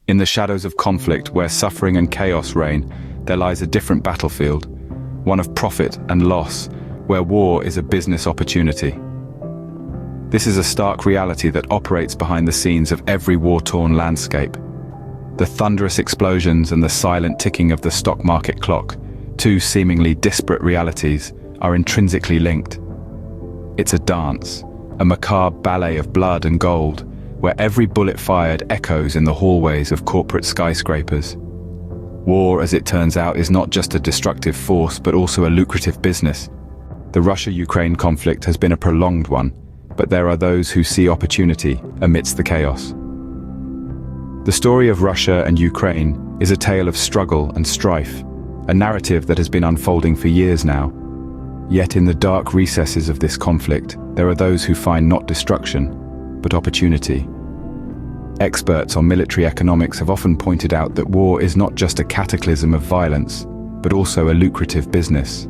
In the shadows of conflict, where suffering and chaos reign, there lies a different battlefield, one of profit and loss, where war is a business opportunity. This is a stark reality that operates behind the scenes of every war-torn landscape. The thunderous explosions and the silent ticking of the stock market clock, two seemingly disparate realities, are intrinsically linked. It's a dance, a macabre ballet of blood and gold, where every bullet fired echoes in the hallways of corporate skyscrapers. War, as it turns out, is not just a destructive force, but also a lucrative business. The Russia-Ukraine conflict has been a prolonged one, but there are those who see opportunity amidst the chaos. The story of Russia and Ukraine is a tale of struggle and strife, a narrative that has been unfolding for years now. Yet in the dark recesses of this conflict, there are those who find not destruction, but opportunity. Experts on military economics have often pointed out that war is not just a cataclysm of violence, but also a lucrative business.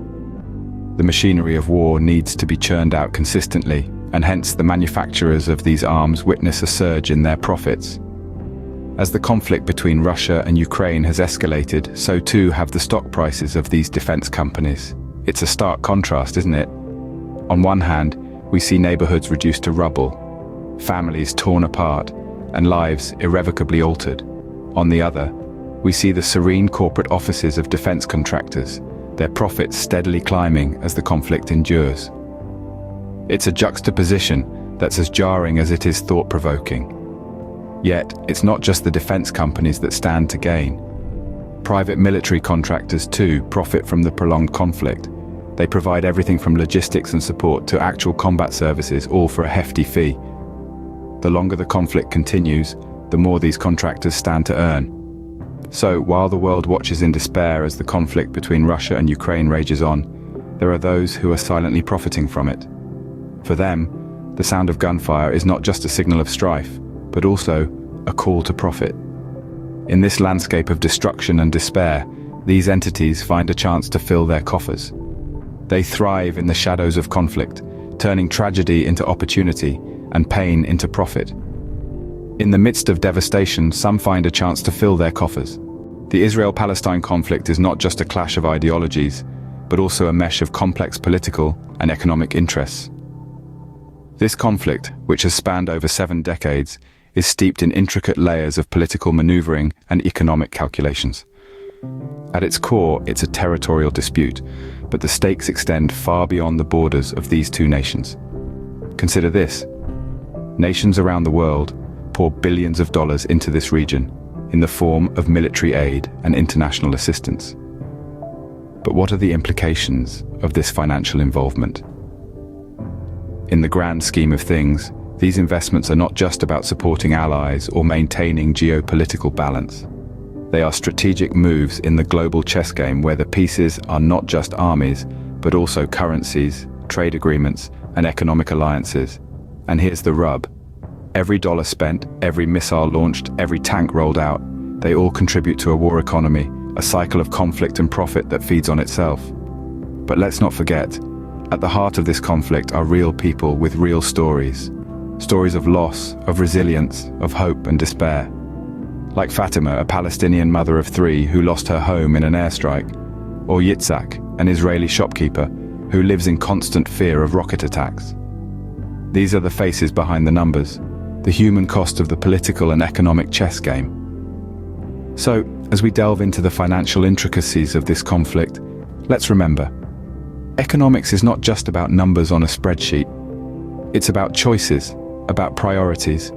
The machinery of war needs to be churned out consistently, and hence the manufacturers of these arms witness a surge in their profits. As the conflict between Russia and Ukraine has escalated, so too have the stock prices of these defense companies. It's a stark contrast, isn't it? On one hand, we see neighborhoods reduced to rubble, families torn apart, and lives irrevocably altered. On the other, we see the serene corporate offices of defense contractors, their profits steadily climbing as the conflict endures. It's a juxtaposition that's as jarring as it is thought-provoking. Yet, it's not just the defense companies that stand to gain. Private military contractors too profit from the prolonged conflict. They provide everything from logistics and support to actual combat services, all for a hefty fee. The longer the conflict continues, the more these contractors stand to earn. So, while the world watches in despair as the conflict between Russia and Ukraine rages on, there are those who are silently profiting from it. For them, the sound of gunfire is not just a signal of strife, but also a call to profit. In this landscape of destruction and despair, these entities find a chance to fill their coffers. They thrive in the shadows of conflict, turning tragedy into opportunity and pain into profit. In the midst of devastation, some find a chance to fill their coffers. The Israel-Palestine conflict is not just a clash of ideologies, but also a mesh of complex political and economic interests. This conflict, which has spanned over 7 decades, is steeped in intricate layers of political maneuvering and economic calculations. At its core, it's a territorial dispute, but the stakes extend far beyond the borders of these two nations. Consider this. Nations around the world pour billions of dollars into this region in the form of military aid and international assistance. But what are the implications of this financial involvement? In the grand scheme of things, these investments are not just about supporting allies or maintaining geopolitical balance. They are strategic moves in the global chess game where the pieces are not just armies, but also currencies, trade agreements, and economic alliances. And here's the rub. Every dollar spent, every missile launched, every tank rolled out, they all contribute to a war economy, a cycle of conflict and profit that feeds on itself. But let's not forget, at the heart of this conflict are real people with real stories. Stories of loss, of resilience, of hope and despair. Like Fatima, a Palestinian mother of 3 who lost her home in an airstrike, or Yitzhak, an Israeli shopkeeper who lives in constant fear of rocket attacks. These are the faces behind the numbers, the human cost of the political and economic chess game. So, as we delve into the financial intricacies of this conflict, let's remember, economics is not just about numbers on a spreadsheet. It's about choices, about priorities,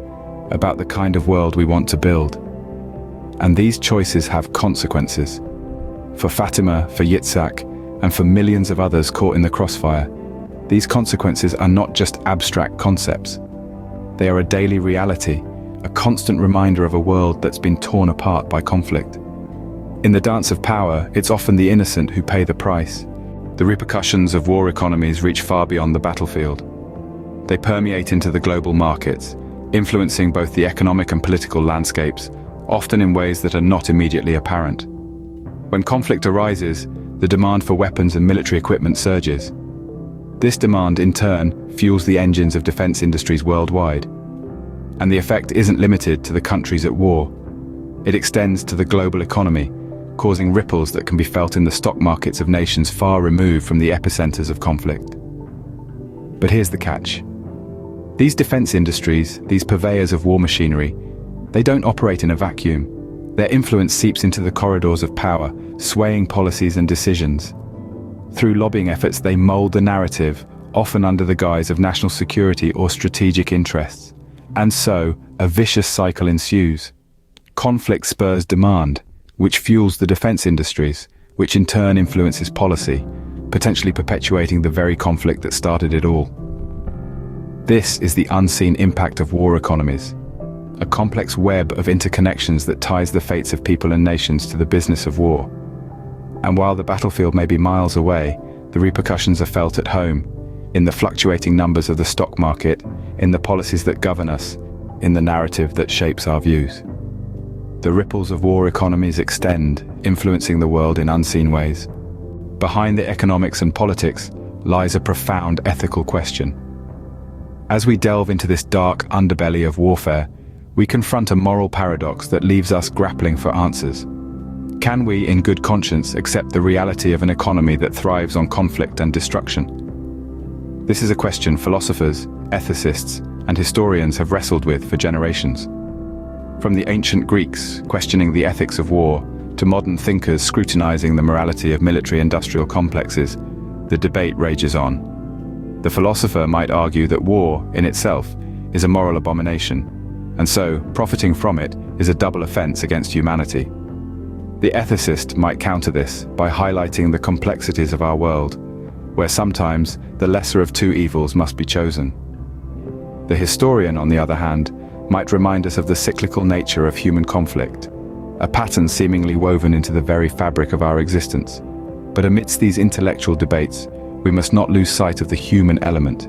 about the kind of world we want to build. And these choices have consequences. For Fatima, for Yitzhak, and for millions of others caught in the crossfire, these consequences are not just abstract concepts. They are a daily reality, a constant reminder of a world that's been torn apart by conflict. In the dance of power, it's often the innocent who pay the price. The repercussions of war economies reach far beyond the battlefield. They permeate into the global markets, influencing both the economic and political landscapes, often in ways that are not immediately apparent. When conflict arises, the demand for weapons and military equipment surges. This demand, in turn, fuels the engines of defense industries worldwide. And the effect isn't limited to the countries at war. It extends to the global economy, causing ripples that can be felt in the stock markets of nations far removed from the epicenters of conflict. But here's the catch. These defense industries, these purveyors of war machinery, they don't operate in a vacuum. Their influence seeps into the corridors of power, swaying policies and decisions. Through lobbying efforts, they mold the narrative, often under the guise of national security or strategic interests. And so, a vicious cycle ensues. Conflict spurs demand, which fuels the defense industries, which in turn influences policy, potentially perpetuating the very conflict that started it all. This is the unseen impact of war economies, a complex web of interconnections that ties the fates of people and nations to the business of war. And while the battlefield may be miles away, the repercussions are felt at home, in the fluctuating numbers of the stock market, in the policies that govern us, in the narrative that shapes our views. The ripples of war economies extend, influencing the world in unseen ways. Behind the economics and politics lies a profound ethical question. As we delve into this dark underbelly of warfare, we confront a moral paradox that leaves us grappling for answers. Can we, in good conscience, accept the reality of an economy that thrives on conflict and destruction? This is a question philosophers, ethicists, and historians have wrestled with for generations. From the ancient Greeks questioning the ethics of war, to modern thinkers scrutinizing the morality of military-industrial complexes, the debate rages on. The philosopher might argue that war, in itself, is a moral abomination, and so profiting from it is a double offense against humanity. The ethicist might counter this by highlighting the complexities of our world, where sometimes the lesser of two evils must be chosen. The historian, on the other hand, might remind us of the cyclical nature of human conflict, a pattern seemingly woven into the very fabric of our existence. But amidst these intellectual debates, we must not lose sight of the human element.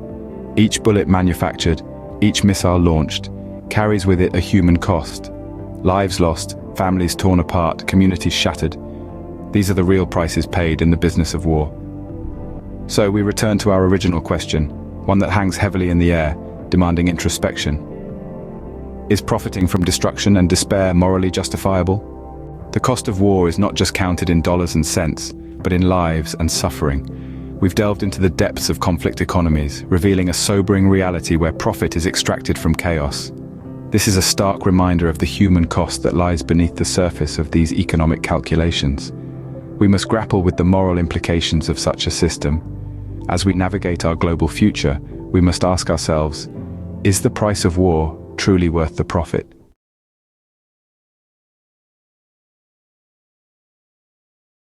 Each bullet manufactured, each missile launched, carries with it a human cost. Lives lost, families torn apart, communities shattered. These are the real prices paid in the business of war. So we return to our original question, one that hangs heavily in the air, demanding introspection. Is profiting from destruction and despair morally justifiable? The cost of war is not just counted in dollars and cents, but in lives and suffering. We've delved into the depths of conflict economies, revealing a sobering reality where profit is extracted from chaos. This is a stark reminder of the human cost that lies beneath the surface of these economic calculations. We must grapple with the moral implications of such a system. As we navigate our global future, we must ask ourselves, is the price of war truly worth the profit?